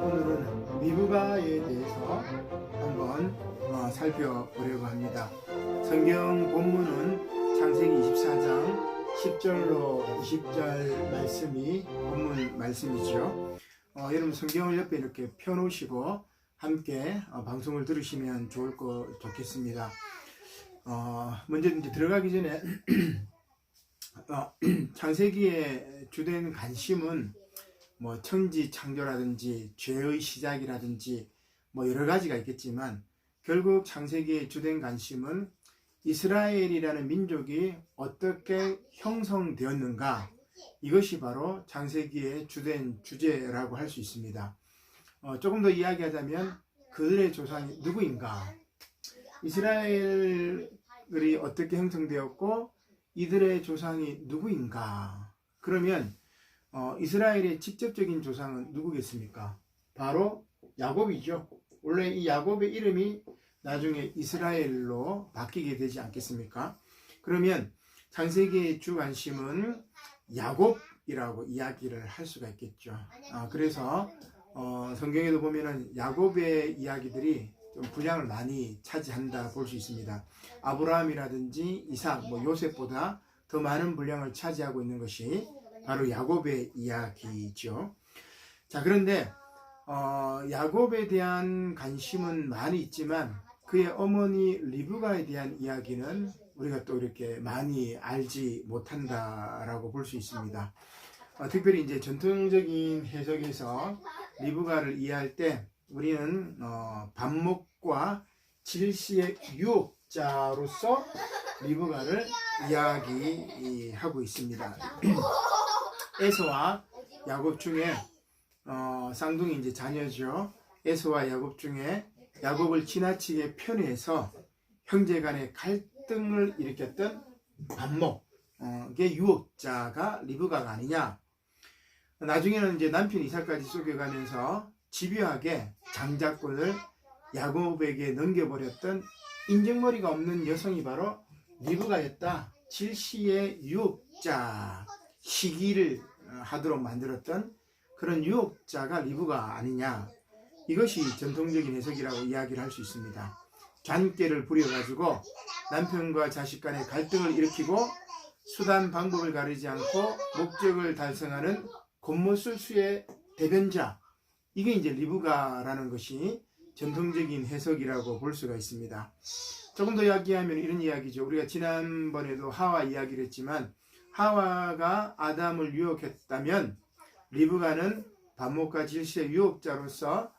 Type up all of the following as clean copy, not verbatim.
오늘은 리브가에 대해서 한번 살펴보려고 합니다. 성경 본문은 창세기 24장 10절로 20절 말씀이 본문 말씀이죠. 여러분 성경을 옆에 이렇게 펴놓으시고 함께 방송을 들으시면 좋겠습니다. 먼저 이제 들어가기 전에 창세기의 주된 관심은 뭐 천지 창조라든지 죄의 시작이라든지 뭐 여러 가지가 있겠지만 결국 창세기의 주된 관심은 이스라엘이라는 민족이 어떻게 형성되었는가, 이것이 바로 창세기의 주된 주제라고 할 수 있습니다. 조금 더 이야기하자면 그들의 조상이 누구인가, 이스라엘이 어떻게 형성되었고 이들의 조상이 누구인가. 그러면 이스라엘의 직접적인 조상은 누구겠습니까? 바로 야곱이죠. 원래 이 야곱의 이름이 나중에 이스라엘로 바뀌게 되지 않겠습니까? 그러면 창세기의 주 관심은 야곱이라고 이야기를 할 수가 있겠죠. 그래서 성경에도 보면은 야곱의 이야기들이 좀 분량을 많이 차지한다 볼 수 있습니다. 아브라함이라든지 이삭, 요셉보다 더 많은 분량을 차지하고 있는 것이 바로 야곱의 이야기죠. 자, 그런데 야곱에 대한 관심은 많이 있지만 그의 어머니 리브가에 대한 이야기는 우리가 또 이렇게 많이 알지 못한다라고 볼 수 있습니다. 특별히 이제 전통적인 해석에서 리브가를 이해할 때 우리는 반목과 질시의 유혹자로서 리브가를 이야기하고 있습니다. 에서와 야곱 중에 쌍둥이 이제 자녀죠. 에서와 야곱 중에 야곱을 지나치게 편애해서 형제간의 갈등을 일으켰던 반목의 유혹자가 리브가가 아니냐. 나중에는 이제 남편 이삭까지 속여가면서 집요하게 장자권을 야곱에게 넘겨버렸던 인정머리가 없는 여성이 바로 리브가였다. 질시의 유혹자, 시기를 하도록 만들었던 그런 유혹자가 리브가 아니냐. 이것이 전통적인 해석이라고 이야기를 할 수 있습니다. 잔꾀를 부려가지고 남편과 자식 간의 갈등을 일으키고 수단 방법을 가리지 않고 목적을 달성하는 곤모술수의 대변자, 이게 이제 리브가라는 것이 전통적인 해석이라고 볼 수가 있습니다. 조금 더 이야기하면 이런 이야기죠. 우리가 지난번에도 하와 이야기를 했지만 하와가 아담을 유혹했다면 리브가는 반목과 질시의 유혹자로서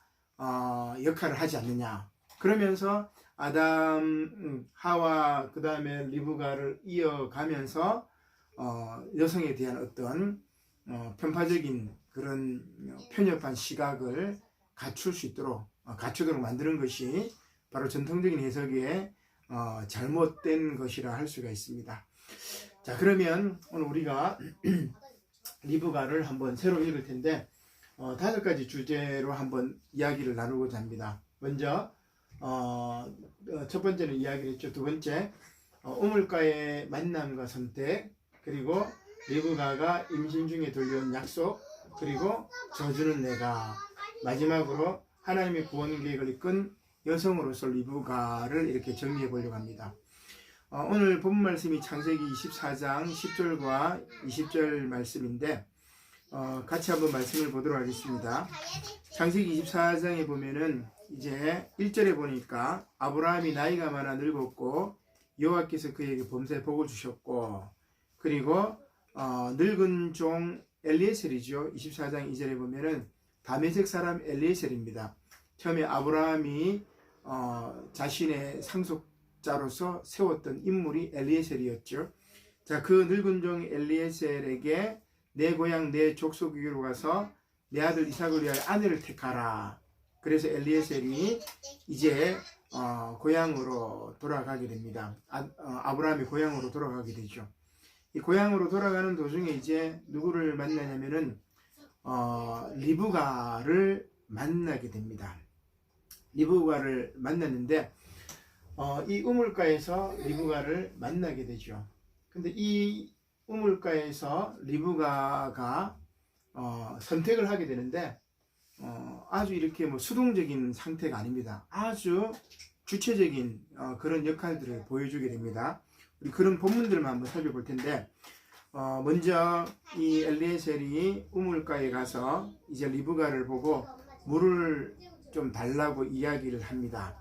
역할을 하지 않느냐. 그러면서 아담, 하와, 그 다음에 리브가를 이어가면서 여성에 대한 어떤 편파적인 그런 편협한 시각을 갖추도록 만드는 것이 바로 전통적인 해석의 잘못된 것이라 할 수가 있습니다. 자, 그러면 오늘 우리가 리브가를 한번 새로 읽을 텐데 5가지 주제로 한번 이야기를 나누고자 합니다. 먼저 첫 번째는 이야기를 했죠. 두 번째, 우물가의 만남과 선택, 그리고 리브가가 임신 중에 들려온 약속, 그리고 저주는 내가, 마지막으로 하나님의 구원 계획을 이끈 여성으로서 리브가를 이렇게 정리해 보려고 합니다. 오늘 본 말씀이 창세기 24장 10절과 20절 말씀인데 같이 한번 말씀을 보도록 하겠습니다. 창세기 24장에 보면은 이제 1절에 보니까 아브라함이 나이가 많아 늙었고 여호와께서 그에게 범사에 복을 주셨고, 그리고 늙은 종 엘리에셀이죠. 24장 2절에 보면은 다메섹 사람 엘리에셀입니다. 처음에 아브라함이 자신의 상속자로서 세웠던 인물이 엘리에셀이었죠. 자, 그 늙은 종 엘리에셀에게 내 고향 내 족속에게로 가서 내 아들 이삭을 위하여 아내를 택하라. 그래서 엘리에셀이 이제 고향으로 돌아가게 됩니다. 아브라함이 고향으로 돌아가게 되죠. 이 고향으로 돌아가는 도중에 이제 누구를 만나냐면은 리브가를 만나게 됩니다. 리브가를 만났는데 이 우물가에서 리브가를 만나게 되죠. 근데 이 우물가에서 리브가가 선택을 하게 되는데 아주 이렇게 뭐 수동적인 상태가 아닙니다. 아주 주체적인 그런 역할들을 보여주게 됩니다. 우리 그런 본문들만 한번 살펴볼 텐데, 먼저 이 엘리에셀이 우물가에 가서 이제 리브가를 보고 물을 좀 달라고 이야기를 합니다.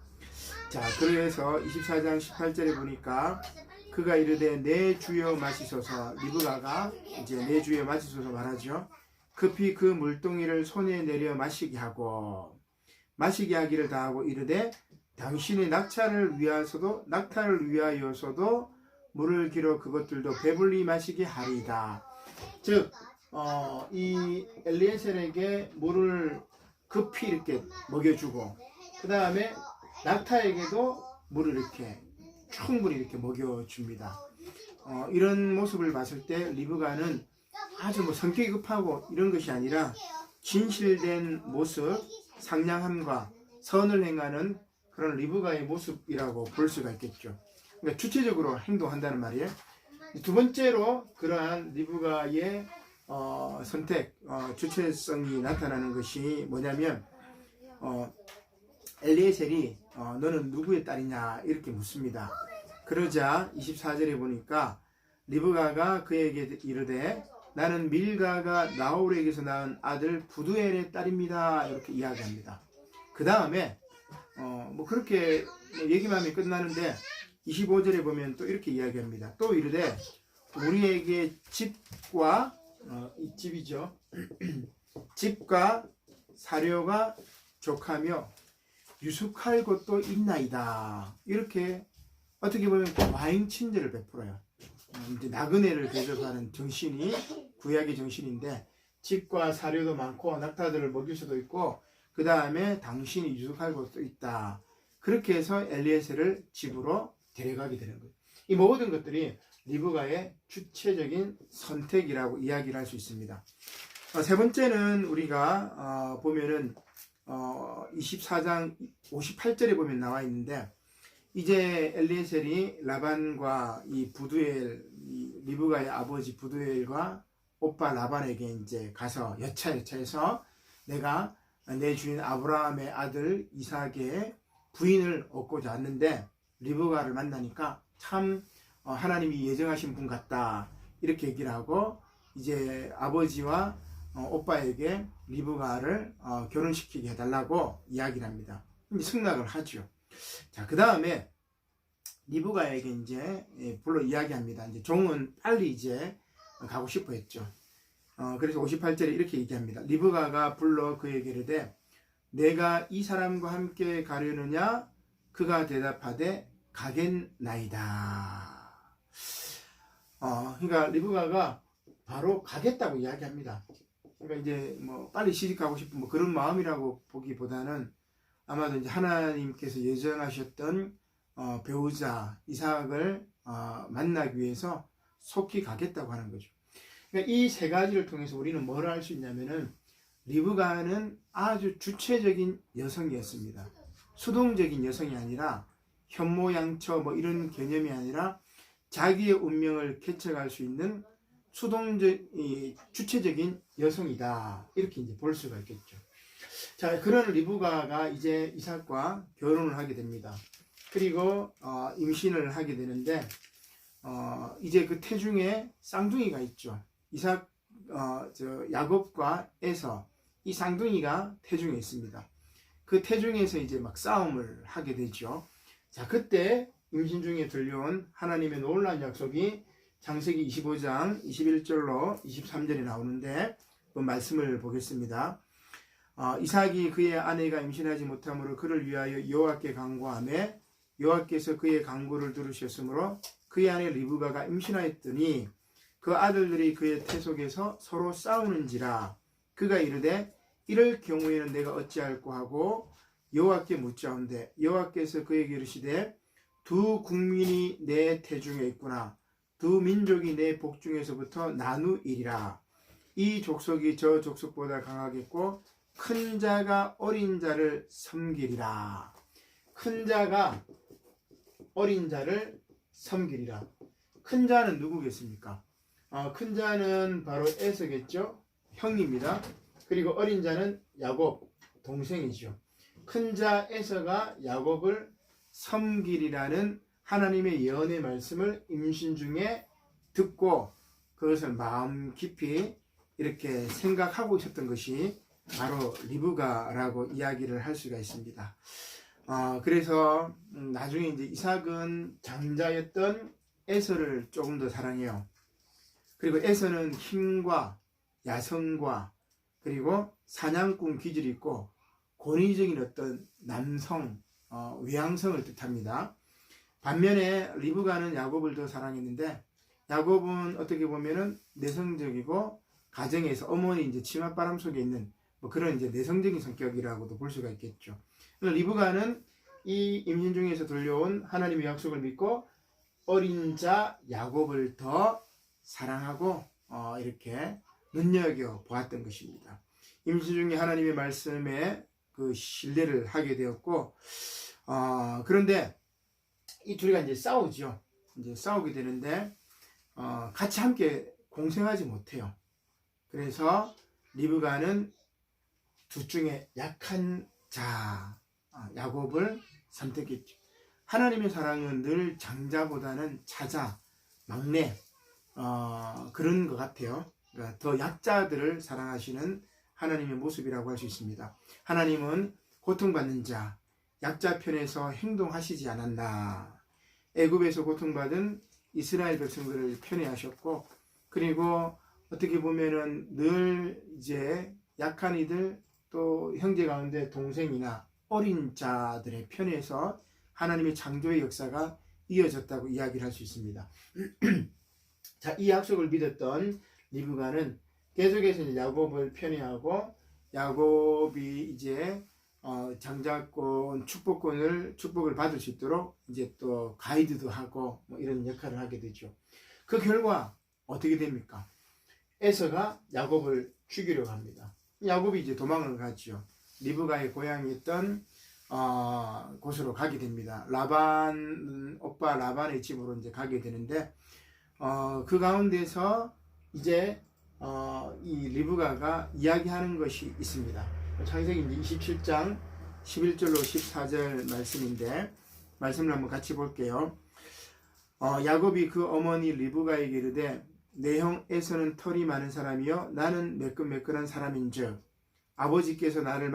자, 그래서 24장 18절에 보니까 그가 이르되 내 주여 마시소서. 리브가가 이제 내 주여 마시소서 말하죠. 급히 그 물동이를 손에 내려 마시게 하기를 다하고 이르되 당신의 낙타를 위하여서도 물을 길어 그것들도 배불리 마시게 하리이다. 즉, 이 엘리에셀에게 물을 급히 이렇게 먹여주고, 그 다음에 낙타에게도 물을 이렇게 충분히 이렇게 먹여줍니다. 이런 모습을 봤을 때 리브가는 아주 뭐 성격이 급하고 이런 것이 아니라 진실된 모습, 상냥함과 선을 행하는 그런 리브가의 모습이라고 볼 수가 있겠죠. 그러니까 주체적으로 행동한다는 말이에요. 두 번째로 그러한 리브가의 선택, 주체성이 나타나는 것이 뭐냐면 엘리에셀이 너는 누구의 딸이냐 이렇게 묻습니다. 그러자 24절에 보니까 리브가가 그에게 이르되 나는 밀가가 나홀에게서 낳은 아들 부두엘의 딸입니다. 이렇게 이야기합니다. 그 다음에 뭐 그렇게 얘기만 하면 끝나는데 25절에 보면 또 이렇게 이야기합니다. 또 이르되 우리에게 집과 이 집이죠. 집과 사료가 족하며 유숙할 곳도 있나이다. 이렇게 어떻게 보면 와인 친절을 베풀어요. 이제 나그네를 대접하는 정신이 구약의 정신인데, 집과 사료도 많고 낙타들을 먹일 수도 있고, 그 다음에 당신이 유숙할 곳도 있다. 그렇게 해서 엘리에셀을 집으로 데려가게 되는 거예요. 이 모든 것들이 리브가의 주체적인 선택이라고 이야기를 할 수 있습니다. 세 번째는 우리가 보면은 24장 58절에 보면 나와 있는데, 이제 엘리에셀이 라반과 이 부두엘, 이 리브가의 아버지 부두엘과 오빠 라반에게 이제 가서 여차해서 내가 내 주인 아브라함의 아들 이삭의 부인을 얻고자 왔는데 리브가를 만나니까 참 하나님이 예정하신 분 같다 이렇게 얘기를 하고, 이제 아버지와 오빠에게 리브가를 결혼시키게 해달라고 이야기를 합니다. 이제 승낙을 하죠. 자, 그 다음에 리브가에게 이제 불러 이야기합니다. 이제 종은 빨리 이제 가고 싶어 했죠. 그래서 58절에 이렇게 얘기합니다. 리브가가 불러 그에게 이르되 내가 이 사람과 함께 가려느냐? 그가 대답하되 가겠나이다. 그러니까 리브가가 바로 가겠다고 이야기합니다. 그러니까 이제 뭐 빨리 시집가고 싶은 뭐 그런 마음이라고 보기보다는 아마도 이제 하나님께서 예정하셨던 배우자 이삭을 만나기 위해서 속히 가겠다고 하는 거죠. 그러니까 이 세 가지를 통해서 우리는 뭘 알 수 있냐면은 리브가는 아주 주체적인 여성이었습니다. 수동적인 여성이 아니라 현모양처 뭐 이런 개념이 아니라 자기의 운명을 개척할 수 있는 주체적인 여성이다. 이렇게 이제 볼 수가 있겠죠. 자, 그런 리브가가 이제 이삭과 결혼을 하게 됩니다. 그리고 임신을 하게 되는데 이제 그 태중에 쌍둥이가 있죠. 이삭 야곱과 에서 이 쌍둥이가 태중에 있습니다. 그 태중에서 이제 막 싸움을 하게 되죠. 자, 그때 임신 중에 들려온 하나님의 놀라운 약속이 창세기 25장 21절로 23절에 나오는데 그 말씀을 보겠습니다. 이삭이 그의 아내가 임신하지 못함으로 그를 위하여 여호와께 간구하매 여호와께서 그의 간구를 들으셨으므로 그의 아내 리브가가 임신하였더니 그 아들들이 그의 태속에서 서로 싸우는지라. 그가 이르되 이럴 경우에는 내가 어찌할꼬 하고 여호와께 묻자온대 여호와께서 그에게 이르시되 두 국민이 내 태중에 있구나. 두 민족이 내 복중에서부터 나누이리라. 이 족속이 저 족속보다 강하겠고 큰 자가 어린 자를 섬기리라. 큰 자가 어린 자를 섬기리라. 큰 자는 누구겠습니까? 큰 자는 바로 에서겠죠. 형입니다. 그리고 어린 자는 야곱. 동생이죠. 큰 자 에서가 야곱을 섬기리라는 하나님의 예언의 말씀을 임신 중에 듣고 그것을 마음 깊이 이렇게 생각하고 있었던 것이 바로 리브가라고 이야기를 할 수가 있습니다. 그래서 나중에 이제 이삭은 장자였던 에서를 조금 더 사랑해요. 그리고 에서는 힘과 야성과 그리고 사냥꾼 기질이 있고 권위적인 어떤 남성, 외향성을 뜻합니다. 반면에 리브가는 야곱을 더 사랑했는데 야곱은 어떻게 보면은 내성적이고 가정에서 어머니 이제 치맛바람 속에 있는 뭐 그런 이제 내성적인 성격이라고도 볼 수가 있겠죠. 리브가는 이 임신 중에서 들려온 하나님의 약속을 믿고 어린 자 야곱을 더 사랑하고 이렇게 눈여겨 보았던 것입니다. 임신 중에 하나님의 말씀에 그 신뢰를 하게 되었고 그런데 이 둘이가 이제 싸우죠. 이제 싸우게 되는데 같이 함께 공생하지 못해요. 그래서 리브가는 둘 중에 약한 자 야곱을 선택했죠. 하나님의 사랑은 늘 장자보다는 차자, 막내 그런 것 같아요. 그러니까 더 약자들을 사랑하시는 하나님의 모습이라고 할 수 있습니다. 하나님은 고통받는 자, 약자 편에서 행동하시지 않았나. 애굽에서 고통받은 이스라엘 백성들을 편애하셨고, 그리고 어떻게 보면은 늘 이제 약한 이들 또 형제 가운데 동생이나 어린 자들의 편에서 하나님의 창조의 역사가 이어졌다고 이야기를 할 수 있습니다. 자, 이 약속을 믿었던 리브가는 계속해서 이제 야곱을 편애하고 야곱이 이제 장자권 축복을 받을 수 있도록 이제 또 가이드도 하고 뭐 이런 역할을 하게 되죠. 그 결과 어떻게 됩니까? 에서가 야곱을 죽이려고 합니다. 야곱이 이제 도망을 가죠. 리브가의 고향이었던 곳으로 가게 됩니다. 오빠 라반의 집으로 이제 가게 되는데 그 가운데서 이제 이 리브가가 이야기하는 것이 있습니다. 창세기 27장 11절로 14절 말씀인데 말씀을 한번 같이 볼게요. 야곱이 그 어머니 리브가에게 이르되 내 형 에서는 털이 많은 사람이요 나는 매끈매끈한 사람인즉 아버지께서 나를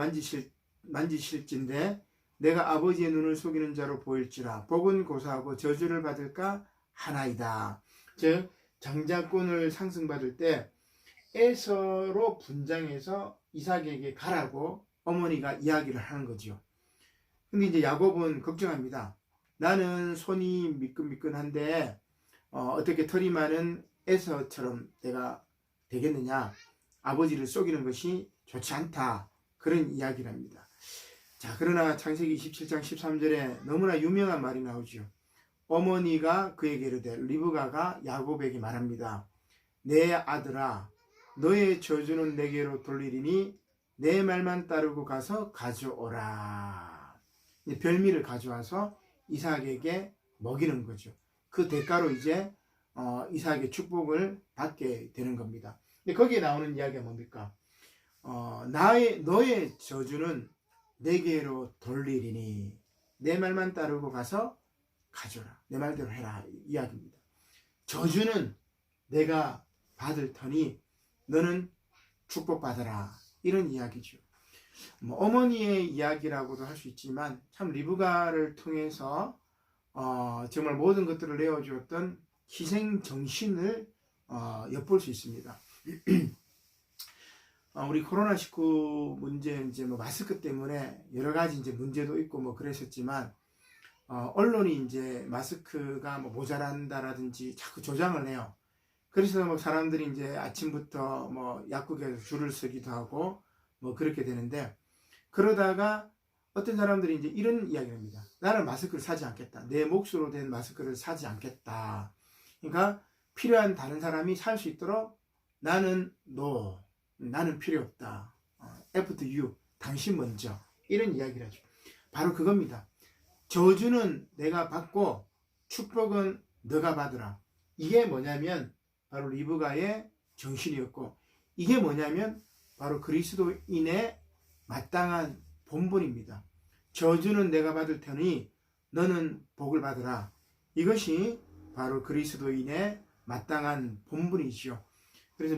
만지실진데 내가 아버지의 눈을 속이는 자로 보일지라 복은 고사하고 저주를 받을까 하나이다. 즉 장자권을 상승받을 때 에서로 분장해서 이삭에게 가라고 어머니가 이야기를 하는 거죠. 근데 이제 야곱은 걱정합니다. 나는 손이 미끈미끈한데 어떻게 털이 많은 에서처럼 내가 되겠느냐. 아버지를 속이는 것이 좋지 않다. 그런 이야기를 합니다. 자, 그러나 창세기 27장 13절에 너무나 유명한 말이 나오죠. 어머니가 그에게 이르되 리브가가 야곱에게 말합니다. 내 아들아 너의 저주는 내게로 돌리리니 내 말만 따르고 가서 가져오라. 별미를 가져와서 이삭에게 먹이는 거죠. 그 대가로 이제 이삭의 축복을 받게 되는 겁니다. 근데 거기에 나오는 이야기가 뭡니까? 너의 저주는 내게로 돌리리니 내 말만 따르고 가서 가져라. 내 말대로 해라. 이야기입니다. 저주는 내가 받을 터니 너는 축복받아라. 이런 이야기죠. 어머니의 이야기라고도 할 수 있지만 참 리브가를 통해서 정말 모든 것들을 내어주었던 희생 정신을 엿볼 수 있습니다. 우리 코로나19 문제 이제 뭐 마스크 때문에 여러 가지 이제 문제도 있고 뭐 그랬었지만 언론이 이제 마스크가 뭐 모자란다라든지 자꾸 조장을 해요. 그래서 뭐 사람들이 이제 아침부터 뭐 약국에서 줄을 서기도 하고 뭐 그렇게 되는데 그러다가 어떤 사람들이 이제 이런 이야기를 합니다. 나는 마스크를 사지 않겠다. 내 몫으로 된 마스크를 사지 않겠다. 그러니까 필요한 다른 사람이 살 수 있도록 나는 필요 없다. After you, 당신 먼저. 이런 이야기를 하죠. 바로 그겁니다. 저주는 내가 받고 축복은 너가 받으라. 이게 뭐냐면 바로 리브가의 정신이었고 이게 뭐냐면 바로 그리스도인의 마땅한 본분입니다. 저주는 내가 받을 테니 너는 복을 받으라. 이것이 바로 그리스도인의 마땅한 본분이죠. 그래서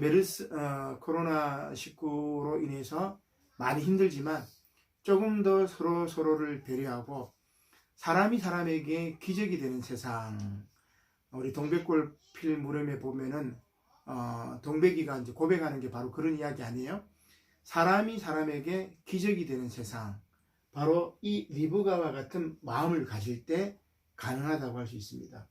코로나19로 인해서 많이 힘들지만 조금 더 서로를 배려하고 사람이 사람에게 기적이 되는 세상. 우리 동백꽃 필 무렵에 보면은 동백이가 이제 고백하는 게 바로 그런 이야기 아니에요? 사람이 사람에게 기적이 되는 세상. 바로 이 리브가와 같은 마음을 가질 때 가능하다고 할 수 있습니다.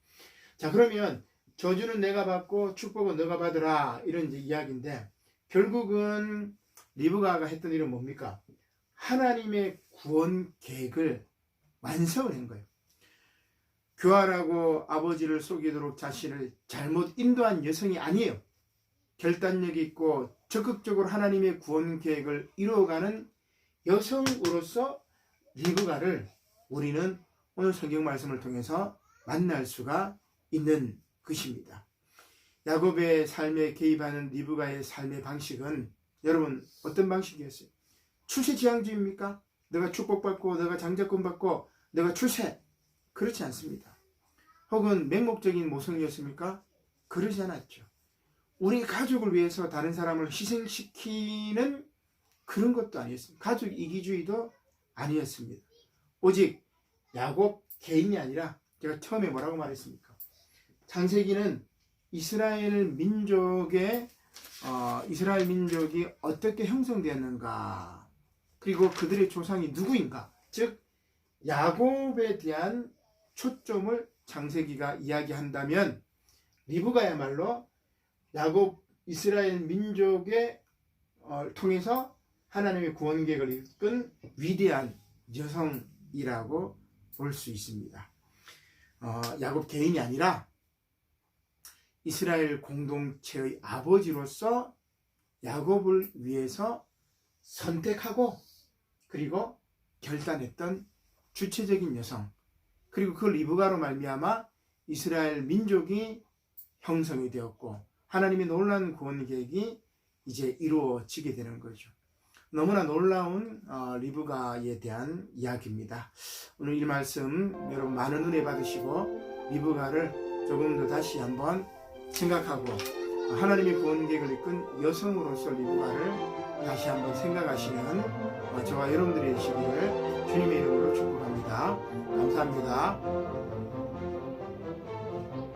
자, 그러면 저주는 내가 받고 축복은 너가 받으라, 이런 이제 이야기인데, 결국은 리브가가 했던 일은 뭡니까? 하나님의 구원 계획을 완성을 한 거예요. 교활하고 아버지를 속이도록 자신을 잘못 인도한 여성이 아니에요. 결단력 있고 적극적으로 하나님의 구원 계획을 이루어가는 여성으로서 리브가를 우리는 오늘 성경 말씀을 통해서 만날 수가 있는 것입니다. 야곱의 삶에 개입하는 리브가의 삶의 방식은 여러분 어떤 방식이었어요? 출세지향주의입니까? 너가 축복받고 너가 장자권 받고 너가 출세. 그렇지 않습니다. 혹은 맹목적인 모성이었습니까? 그러지 않았죠. 우리 가족을 위해서 다른 사람을 희생시키는 그런 것도 아니었습니다. 가족 이기주의도 아니었습니다. 오직 야곱 개인이 아니라, 제가 처음에 뭐라고 말했습니까? 창세기는 이스라엘 민족이 어떻게 형성되었는가, 그리고 그들의 조상이 누구인가, 즉 야곱에 대한 초점을 창세기가 이야기한다면, 리브가야말로 야곱 이스라엘 민족의 통해서 하나님의 구원 계획을 이끈 위대한 여성이라고 볼 수 있습니다. 야곱 개인이 아니라 이스라엘 공동체의 아버지로서 야곱을 위해서 선택하고 그리고 결단했던 주체적인 여성, 그리고 그 리브가로 말미암아 이스라엘 민족이 형성이 되었고 하나님의 놀라운 구원 계획이 이제 이루어지게 되는 거죠. 너무나 놀라운 리브가에 대한 이야기입니다. 오늘 이 말씀 여러분 많은 은혜 받으시고 리브가를 조금 더 다시 한번 생각하고 하나님의 구원 계획을 이끈 여성으로서 리브가를 다시 한번 생각하시는, 저와 여러분들이 되시기를 주님의 이름으로 축복합니다. 감사합니다.